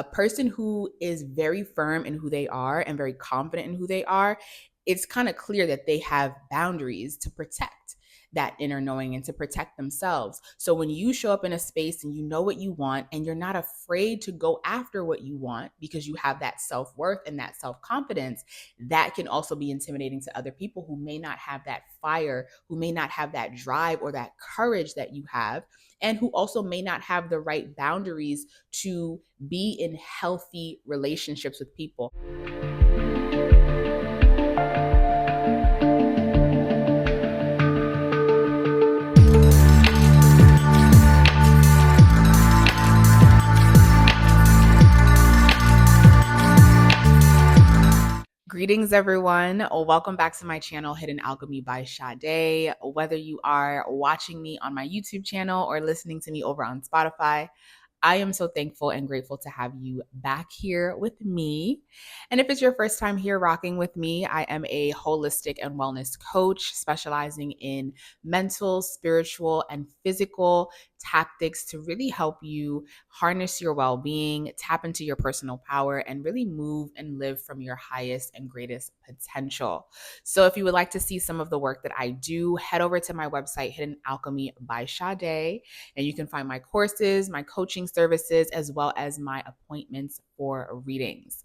A person who is very firm in who they are and very confident in who they are, it's kind of clear that they have boundaries to protect that inner knowing and to protect themselves. So when you show up in a space and you know what you want and you're not afraid to go after what you want because you have that self-worth and that self-confidence, that can also be intimidating to other people who may not have that fire, who may not have that drive or that courage that you have, and who also may not have the right boundaries to be in healthy relationships with people. Greetings, everyone. Welcome back to my channel, Hidden Alchemy by Sade. Whether you are watching me on my YouTube channel or listening to me over on Spotify, I am so thankful and grateful to have you back here with me. And if it's your first time here rocking with me, I am a holistic and wellness coach specializing in mental, spiritual, and physical tactics to really help you harness your well being, tap into your personal power, and really move and live from your highest and greatest potential. So, if you would like to see some of the work that I do, head over to my website, Hidden Alchemy by Sade, and you can find my courses, my coaching services, as well as my appointments for readings.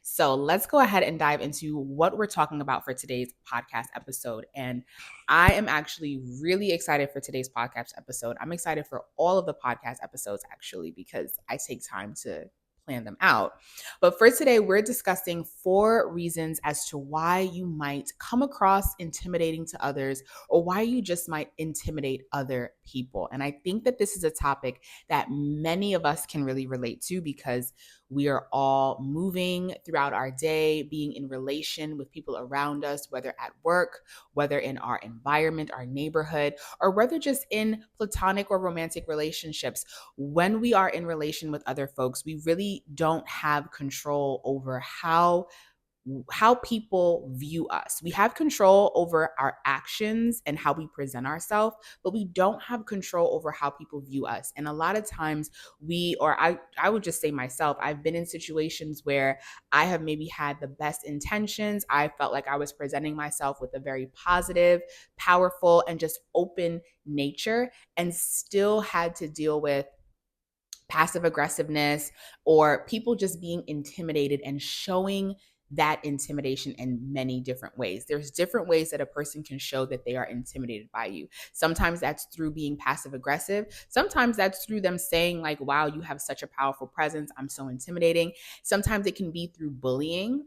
So let's go ahead and dive into what we're talking about for today's podcast episode. And I am actually really excited for today's podcast episode. I'm excited for all of the podcast episodes, actually, because I take time to plan them out. But for today, we're discussing 4 reasons as to why you might come across intimidating to others or why you just might intimidate other people. And I think that this is a topic that many of us can really relate to because we are all moving throughout our day, being in relation with people around us, whether at work, whether in our environment, our neighborhood, or whether just in platonic or romantic relationships. When we are in relation with other folks, we really don't have control over how people view us. We have control over our actions and how we present ourselves, but we don't have control over how people view us. And a lot of times I would just say myself, I've been in situations where I have maybe had the best intentions. I felt like I was presenting myself with a very positive, powerful, and just open nature and still had to deal with passive aggressiveness or people just being intimidated and showing that intimidation in many different ways. There's different ways that a person can show that they are intimidated by you. Sometimes that's through being passive aggressive. Sometimes that's through them saying like, wow, you have such a powerful presence. I'm so intimidating. Sometimes it can be through bullying,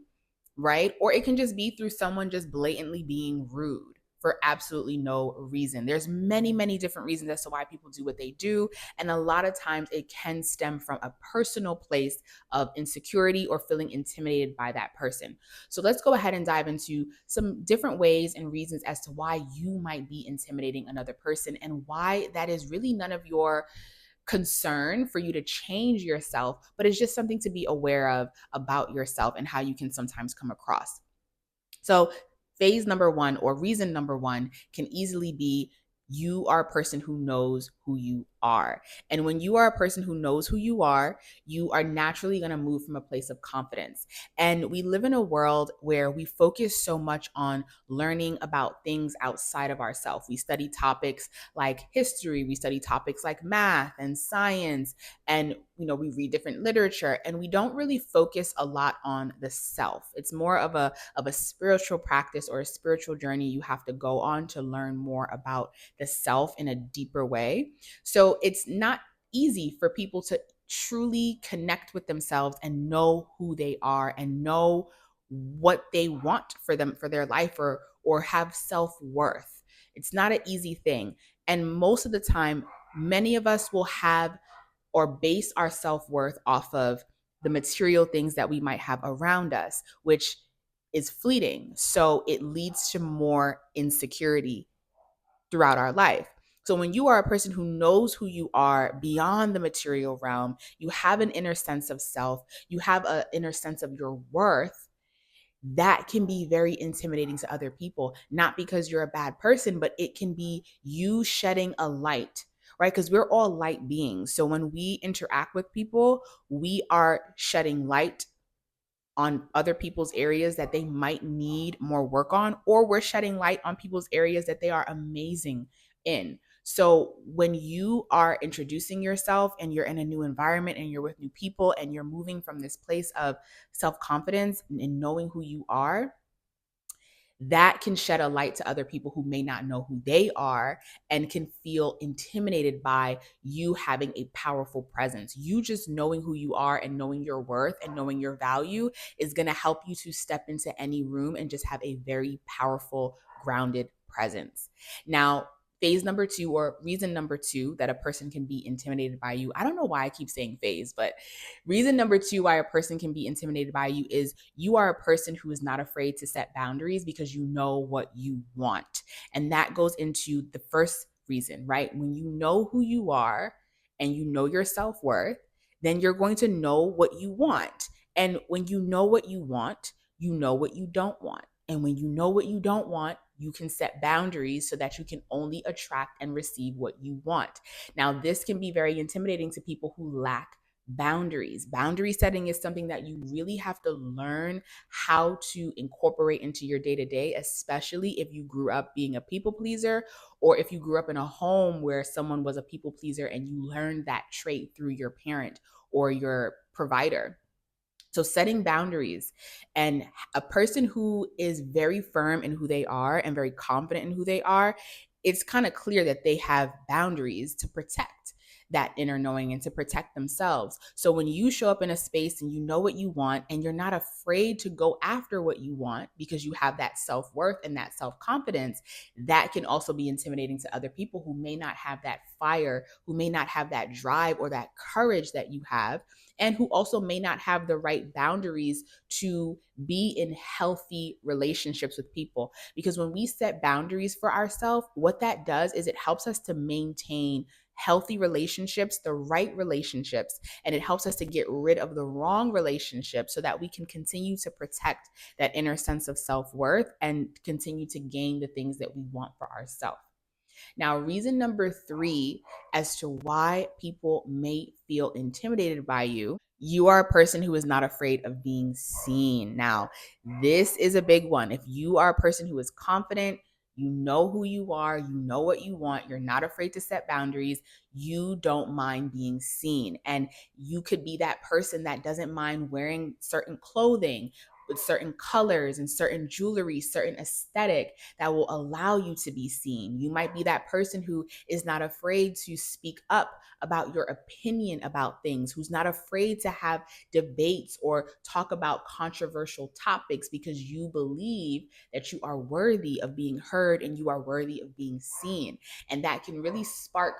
right? Or it can just be through someone just blatantly being rude for absolutely no reason. There's many different reasons as to why people do what they do. And a lot of times it can stem from a personal place of insecurity or feeling intimidated by that person. So let's go ahead and dive into some different ways and reasons as to why you might be intimidating another person and why that is really none of your concern for you to change yourself, but it's just something to be aware of about yourself and how you can sometimes come across. So phase number 1 or reason number 1 can easily be you are a person who knows who you are. And when you are a person who knows who you are naturally going to move from a place of confidence. And we live in a world where we focus so much on learning about things outside of ourselves. We study topics like history, we study topics like math and science, and we read different literature, and we don't really focus a lot on the self. It's more of a spiritual practice or a spiritual journey you have to go on to learn more about the self in a deeper way. So it's not easy for people to truly connect with themselves and know who they are and know what they want for them, for their life, or have self-worth. It's not an easy thing. And most of the time, many of us will have or base our self-worth off of the material things that we might have around us, which is fleeting. So it leads to more insecurity throughout our life. So when you are a person who knows who you are beyond the material realm, you have an inner sense of self, you have an inner sense of your worth, that can be very intimidating to other people, not because you're a bad person, but it can be you shedding a light, right? Because we're all light beings. So when we interact with people, we are shedding light on other people's areas that they might need more work on, or we're shedding light on people's areas that they are amazing in. So when you are introducing yourself and you're in a new environment and you're with new people and you're moving from this place of self-confidence and knowing who you are, that can shed a light to other people who may not know who they are and can feel intimidated by you having a powerful presence. You just knowing who you are and knowing your worth and knowing your value is going to help you to step into any room and just have a very powerful, grounded presence. Now, phase number two, or reason number two that a person can be intimidated by you. I don't know why I keep saying phase, but reason number two why a person can be intimidated by you is you are a person who is not afraid to set boundaries because you know what you want. And that goes into the first reason, right? When you know who you are and you know your self worth, then you're going to know what you want. And when you know what you know what you don't want. And when you know what you don't want, you can set boundaries so that you can only attract and receive what you want. Now, this can be very intimidating to people who lack boundaries. Boundary setting is something that you really have to learn how to incorporate into your day to day, especially if you grew up being a people pleaser or if you grew up in a home where someone was a people pleaser and you learned that trait through your parent or your provider. So setting boundaries, and a person who is very firm in who they are and very confident in who they are, it's kind of clear that they have boundaries to protect that inner knowing and to protect themselves. So when you show up in a space and you know what you want and you're not afraid to go after what you want because you have that self-worth and that self-confidence, that can also be intimidating to other people who may not have that fire, who may not have that drive or that courage that you have, and who also may not have the right boundaries to be in healthy relationships with people. Because when we set boundaries for ourselves, what that does is it helps us to maintain healthy relationships, the right relationships, and it helps us to get rid of the wrong relationships so that we can continue to protect that inner sense of self-worth and continue to gain the things that we want for ourselves. Now, reason number three as to why people may feel intimidated by you, you are a person who is not afraid of being seen. Now, this is a big one. If you are a person who is confident, you know who you are, you know what you want, you're not afraid to set boundaries, you don't mind being seen. And you could be that person that doesn't mind wearing certain clothing with certain colors and certain jewelry, certain aesthetic that will allow you to be seen. You might be that person who is not afraid to speak up about your opinion about things, who's not afraid to have debates or talk about controversial topics because you believe that you are worthy of being heard and you are worthy of being seen. And that can really spark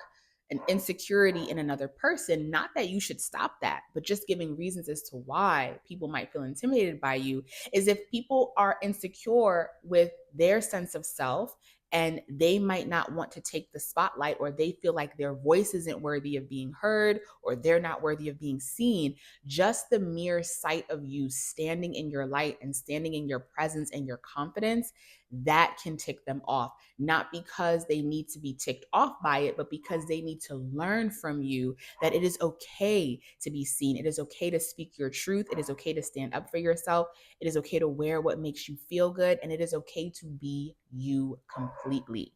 an insecurity in another person. Not that you should stop that, but just giving reasons as to why people might feel intimidated by you is if people are insecure with their sense of self and they might not want to take the spotlight, or they feel like their voice isn't worthy of being heard or they're not worthy of being seen, just the mere sight of you standing in your light and standing in your presence and your confidence, that can tick them off. Not because they need to be ticked off by it, but because they need to learn from you that it is okay to be seen. It is okay to speak your truth. It is okay to stand up for yourself. It is okay to wear what makes you feel good. And it is okay to be you completely.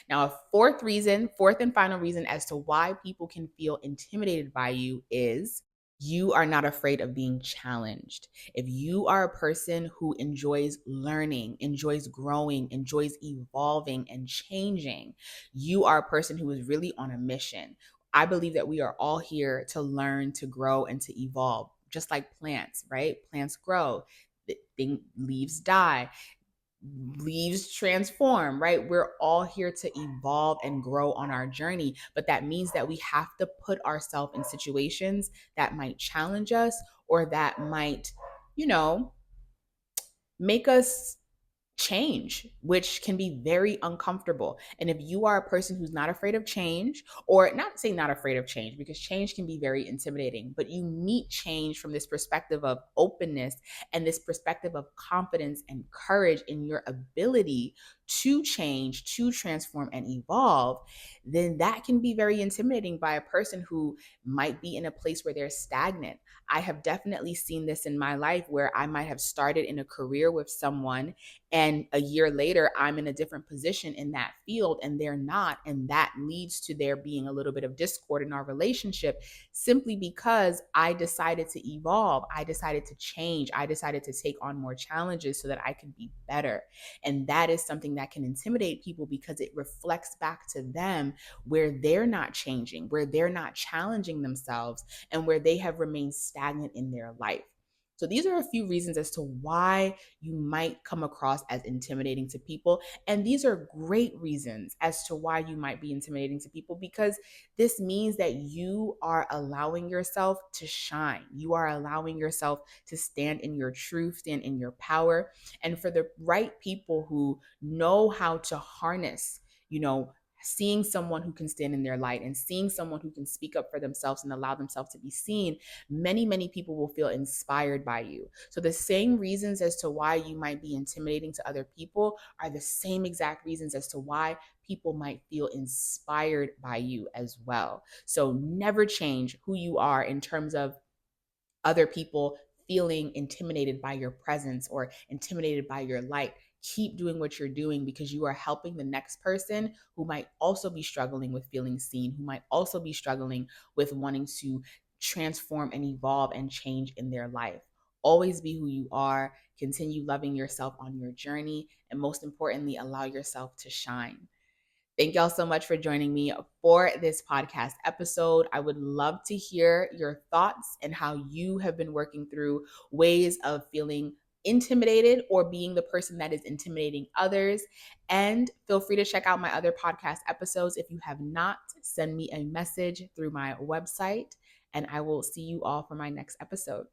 Now, a fourth and final reason as to why people can feel intimidated by you is you are not afraid of being challenged. If you are a person who enjoys learning, enjoys growing, enjoys evolving and changing, you are a person who is really on a mission. I believe that we are all here to learn, to grow, and to evolve, just like plants, right? Plants grow, leaves die, leaves transform, right? We're all here to evolve and grow on our journey, but that means that we have to put ourselves in situations that might challenge us or that might, you know, make us change, which can be very uncomfortable. And if you are a person who's not afraid of change, or not say not afraid of change, because change can be very intimidating, but you meet change from this perspective of openness and this perspective of confidence and courage in your ability to change, to transform and evolve, then that can be very intimidating by a person who might be in a place where they're stagnant. I have definitely seen this in my life where I might have started in a career with someone, and a year later I'm in a different position in that field and they're not, and that leads to there being a little bit of discord in our relationship, simply because I decided to evolve, I decided to change, I decided to take on more challenges so that I could be better. And that is something that can intimidate people because it reflects back to them where they're not changing, where they're not challenging themselves, and where they have remained stagnant in their life. So these are a few reasons as to why you might come across as intimidating to people. And these are great reasons as to why you might be intimidating to people, because this means that you are allowing yourself to shine. You are allowing yourself to stand in your truth, stand in your power. And for the right people who know how to harness, seeing someone who can stand in their light and seeing someone who can speak up for themselves and allow themselves to be seen, many people will feel inspired by you. So the same reasons as to why you might be intimidating to other people are the same exact reasons as to why people might feel inspired by you as well. So never change who you are in terms of other people feeling intimidated by your presence or intimidated by your light. Keep doing what you're doing, because you are helping the next person who might also be struggling with feeling seen, who might also be struggling with wanting to transform and evolve and change in their life. Always be who you are, continue loving yourself on your journey, and most importantly, allow yourself to shine. Thank y'all so much for joining me for this podcast episode. I would love to hear your thoughts and how you have been working through ways of feeling intimidated or being the person that is intimidating others. And feel free to check out my other podcast episodes. If you have not, send me a message through my website, and I will see you all for my next episode.